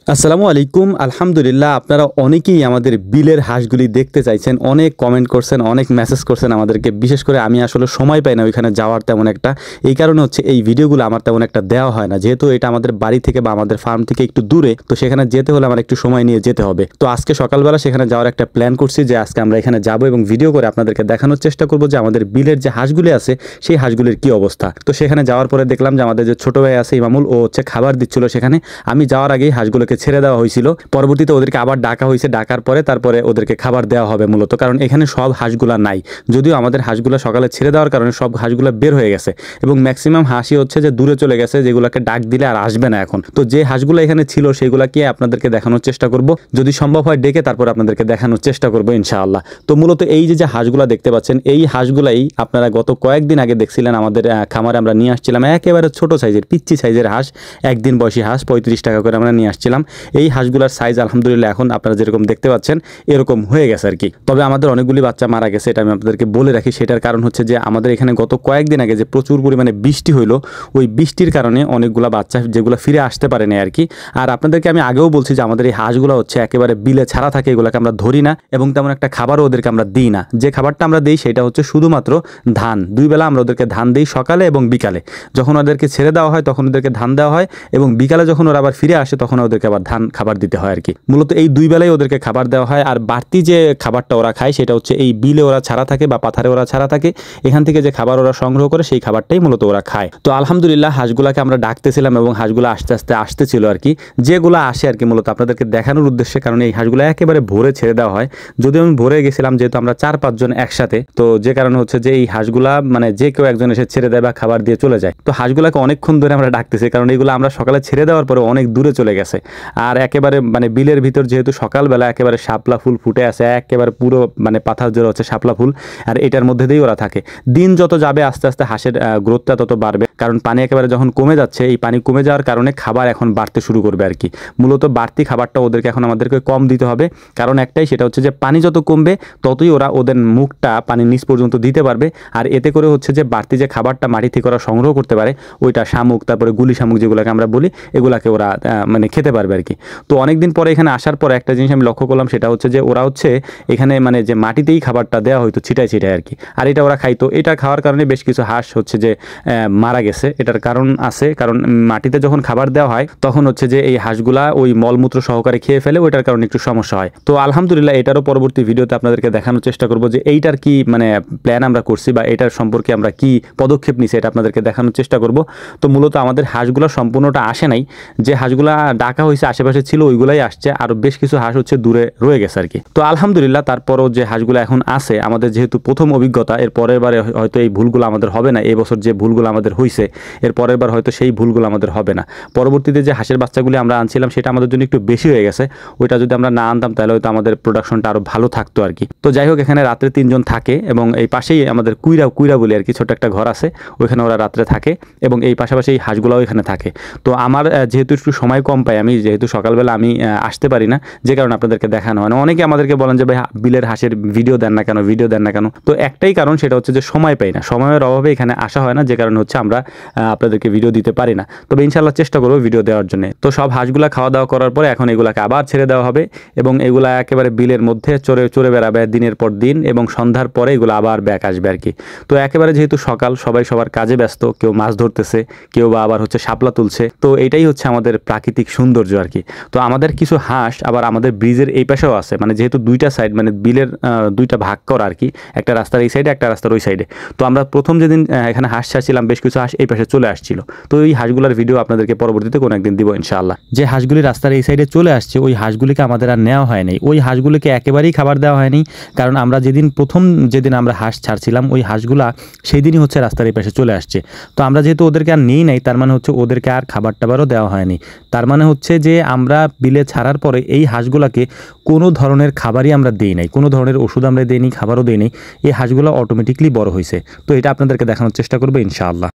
আসসালামু আলাইকুম। আলহামদুলিল্লাহ, আপনারা অনেকেই আমাদের বিলের হাঁসগুলি দেখতে চাইছেন, অনেক কমেন্ট করছেন, অনেক মেসেজ করছেন আমাদেরকে। বিশেষ করে আমি আসলে সময় পাই না ওইখানে যাওয়ার তেমন একটা। এই কারণে হচ্ছে এই ভিডিওগুলো আমার তেমন একটা দেওয়া হয় না, যেহেতু এটা আমাদের বাড়ি থেকে বা আমাদের ফার্ম থেকে একটু দূরে, তো সেখানে যেতে হলে আমার একটু সময় নিয়ে যেতে হবে। তো আজকে সকালবেলা সেখানে যাওয়ার একটা প্ল্যান করছি, যে আজকে আমরা এখানে যাবো এবং ভিডিও করে আপনাদেরকে দেখানোর চেষ্টা করবো যে আমাদের বিলের যে হাঁসগুলি আছে সেই হাঁসগুলির কি অবস্থা। তো সেখানে যাওয়ার পরে দেখলাম যে আমাদের যে ছোট ভাই আছে ইমামুল, ও হচ্ছে খাবার দিচ্ছিল সেখানে। আমি যাওয়ার আগেই হাঁসগুলোকে ছেড়ে দেওয়া হয়েছিল, পরবর্তীতে ওদেরকে আবার ডাকা হয়েছে, ডাকার পরে তারপরে ওদেরকে খাবার দেওয়া হবে মূলত, কারণ এখানে সব হাঁসগুলা নাই। যদিও আমাদের হাঁসগুলা সকালে ছেড়ে দেওয়ার কারণে সব হাঁসগুলা বের হয়ে গেছে এবং ম্যাক্সিমাম হাঁসই হচ্ছে যে দূরে চলে গেছে, যেগুলোকে ডাক দিলে আর আসবে না এখন। তো যে হাঁসগুলো এখানে ছিল সেগুলাকে আপনাদেরকে দেখানোর চেষ্টা করব, যদি সম্ভব হয় ডেকে তারপর আপনাদেরকে দেখানোর চেষ্টা করবো ইনশাআল্লাহ। তো মূলত এই যে হাঁসগুলা দেখতে পাচ্ছেন, এই হাঁসগুলাই আপনারা গত কয়েকদিন আগে দেখছিলেন আমাদের খামারে আমরা নিয়ে আসছিলাম। একেবারে ছোট সাইজের পিচ্চি সাইজের হাঁস, একদিন বয়সী হাঁস 35 টাকা করে আমরা নিয়ে আসছিলাম। এই হাঁসগুলার সাইজ আলহামদুলিল্লাহ এখন আপনারা যেরকম দেখতে পাচ্ছেন এরকম হয়ে গেছে আর কি। তবে আমাদের অনেকগুলি বাচ্চা মারা গেছে, এটা আমি আপনাদেরকে বলে রাখি। সেটার কারণ হচ্ছে যে আমাদের এখানে গত কয়েকদিন আগে যে প্রচুর পরিমাণে বৃষ্টি হইলো, ওই বৃষ্টির কারণে অনেকগুলা বাচ্চা যেগুলো ফিরে আসতে পারে না আর কি। আর আপনাদেরকে আমি আগেও বলছি যে আমাদের এই হাঁসগুলো হচ্ছে একেবারে বিলে ছাড়া থাকে, এগুলোকে আমরা ধরি না এবং তেমন একটা খাবারও ওদেরকে আমরা দিই না। যে খাবারটা আমরা দিই সেটা হচ্ছে শুধুমাত্র ধান। দুই বেলা আমরা ওদেরকে ধান দিই, সকালে এবং বিকালে। যখন ওদেরকে ছেড়ে দেওয়া হয় তখন ওদেরকে ধান দেওয়া হয় এবং বিকালে যখন ওরা আবার ফিরে আসে তখন ওদেরকে আবার ধান খাবার দিতে হয় আর কি। মূলত এই দুই বেলায় ওদেরকে খাবার দেওয়া হয়। আর বাড়তি যে খাবারটা ওরা খায় সেটা হচ্ছে এই বিলে ওরা ছাড়া থাকে বা পাথারে ওরা ছাড়া থাকে, এখান থেকে যে খাবার ওরা সংগ্রহ করে সেই খাবারটাই মূলত ওরা খায়। তো আলহামদুলিল্লাহ হাঁসগুলাকে আমরা ডাকতেছিলাম এবং হাঁসগুলো আস্তে আস্তে আসতেছিল আর কি। যেগুলো আসে আর কি মূলত আপনাদেরকে দেখানোর উদ্দেশ্যে, কারণ এই হাঁসগুলো একেবারে ভোরে ছেড়ে দেওয়া হয়। যদিও আমি ভোরে গেছিলাম, যেহেতু আমরা 4-5 জন একসাথে, তো যে কারণে হচ্ছে যে এই হাঁসগুলা মানে যে কেউ একজন এসে ছেড়ে দেয় বা খাবার দিয়ে চলে যায়। তো হাঁসগুলাকে অনেকক্ষণ ধরে আমরা ডাকতেছি, কারণ এইগুলো আমরা সকালে ছেড়ে দেওয়ার পরে অনেক দূরে চলে গেছে। আর একেবারে মানে বিলের ভিতর যেহেতু সকালবেলা একেবারে শাপলা ফুল ফুটে আছে, একেবারে পুরো মানে পাথার জোরে হচ্ছে শাপলা ফুল, আর এটার মধ্যে দিয়েই ওরা থাকে। দিন যত যাবে আস্তে আস্তে হাঁসের গ্রোথটা তত বাড়বে, কারণ পানি একেবারে যখন কমে যাচ্ছে, এই পানি কমে যাওয়ার কারণে খাবার এখন বাড়তে শুরু করবে আর কি। মূলত বাড়তি খাবারটা ওদেরকে এখন আমাদেরকে কম দিতে হবে, কারণ একটাই, সেটা হচ্ছে যে পানি যত কমবে ততই ওরা ওদের মুখটা পানির নিচ পর্যন্ত দিতে পারবে। আর এতে করে হচ্ছে যে বাড়তি যে খাবারটা মাটি থেকে ওরা সংগ্রহ করতে পারে, ওইটা শামুক, তারপরে গুলি শামুক যেগুলোকে আমরা বলি, এগুলাকে ওরা মানে খেতে পারবে আর কি। তো অনেকদিন পরে এখানে আসার পরে একটা জিনিস আমি লক্ষ্য করলাম, সেটা হচ্ছে যে ওরা হচ্ছে এখানে মানে যে মাটিতেই খাবারটা দেওয়া হয়তো ছিটায় ছিটায় আর কি, আর এটা ওরা খাইতো। এটা খাওয়ার কারণে বেশ কিছু হাঁস হচ্ছে যে মারা গেছে। এটার কারণ আছে, কারণ মাটিতে যখন খাবার দেওয়া হয় তখন হচ্ছে যে এই হাঁসগুলা ওই মলমূত্র সহকারে খেয়ে ফেলে, ওইটার কারণে একটু সমস্যা হয়। তো আলহামদুলিল্লাহ এটারও পরবর্তী ভিডিওতে আপনাদেরকে দেখানোর চেষ্টা করবো যে এইটার কি মানে প্ল্যান আমরা করছি বা এটার সম্পর্কে আমরা কি পদক্ষেপ নিছি, এটা আপনাদেরকে দেখানোর চেষ্টা করব। তো মূলত আমাদের হাঁসগুলো সম্পূর্ণটা আসে নাই, যে হাঁসগুলা ডাকা হয়েছে আশেপাশে ছিল ওইগুলাই আসছে, আর বেশ কিছু হাঁস হচ্ছে দূরে রয়ে গেছে আর কি। তো আলহামদুলিল্লাহ তারপরও যে হাঁসগুলো এখন আছে, আমাদের যেহেতু প্রথম অভিজ্ঞতা, এর পরের বারে হয়তো এই ভুলগুলো আমাদের হবে না। এই বছর যে ভুলগুলো আমাদের হয়েছে, এর পরের বার হয়তো সেই ভুলগুলো আমাদের হবে না। পরবর্তীতে যে হাঁসের বাচ্চাগুলি আমরা আনছিলাম সেটা আমাদের জন্য একটু বেশি হয়ে গেছে, ওইটা যদি আমরা না আনতাম তাহলে হয়তো আমাদের প্রোডাকশনটা আরও ভালো থাকতো আর কি। তো যাই হোক, এখানে রাত্রে 3 জন থাকে এবং এই পাশেই আমাদের কুইরা বলে আর কি ছোট একটা ঘর আছে, ওইখানে ওরা রাত্রে থাকে এবং এই পাশাপাশি এই হাঁসগুলোও এখানে থাকে। তো আমার যেহেতু একটু সময় কম পাই, আমি যেহেতু সকালবেলা আমি আসতে পারি না, যে কারণে আপনাদেরকে দেখানো হয় না। অনেকে আমাদেরকে বলেন যে ভাই বিলের হাঁসের ভিডিও দেন না কেন। তো একটাই কারণ, সেটা হচ্ছে যে সময় পাই না, সময়ের অভাবে এখানে আসা হয় না, যে কারণে হচ্ছে আমরা আপনাদেরকে ভিডিও দিতে পারি না। তবে ইনশাল্লাহ চেষ্টা করবো ভিডিও দেওয়ার জন্য। তো সব হাঁসগুলা খাওয়া দাওয়া করার পরে এখন এগুলাকে আবার ছেড়ে দেওয়া হবে এবং এগুলা একেবারে বিলের মধ্যে চড়ে বেড়াবে দিনের পর দিন এবং সন্ধ্যার পরে এগুলো আবার ব্যাক আসবে আর কি। তো একেবারে যেহেতু সকাল, সবাই সবার কাজে ব্যস্ত, কেউ মাছ ধরতেছে, কেউ বা আবার হচ্ছে শাপলা তুলছে। তো এটাই হচ্ছে আমাদের প্রাকৃতিক সৌন্দর্য আর কি। তো আমাদের কিছু হাঁস আবার আমাদের ব্রিজের এই পাশেও আছে, মানে যেহেতু দুইটা সাইড, মানে বিলের দুইটা ভাগ করা আর কি, একটা রাস্তার এই সাইডে, একটা রাস্তার ওই সাইডে। তো আমরা প্রথম যেদিন এখানে হাঁস ছাড়ছিলাম, বেশ কিছু হাঁস এই পাশে চলে আসছিল। তো এই হাঁসগুলোর ভিডিও আপনাদেরকে পরবর্তীতে কোনো একদিন দিব ইনশাআল্লাহ। যে হাঁসগুলি রাস্তার এই সাইডে চলে আসছে, ওই হাঁসগুলিকে আমাদের আর নেওয়া হয়নি, ওই হাঁসগুলিকে একেবারেই খাবার দেওয়া হয়নি, কারণ আমরা যেদিন আমরা হাঁস ছাড়ছিলাম, ওই হাঁসগুলা সেই দিনই হচ্ছে রাস্তার এই পাশে চলে আসছে। তো আমরা যেহেতু ওদেরকে আর নেই নাই, তার মানে হচ্ছে ওদেরকে আর খাবার টাবারও দেওয়া হয়নি। তার মানে হচ্ছে যে আমরা বিলে ছাড়ার পরে এই হাঁসগুলাকে কোনো ধরনের খাবারই আমরা দিই নাই, কোনো ধরনের ওষুধ আমরা দিইনি, খাবারও দিই নাই। এই হাঁসগুলো অটোমেটিকলি বড় হয়েছে। তো এটা আপনাদেরকে দেখানোর চেষ্টা করবো ইনশাআল্লাহ।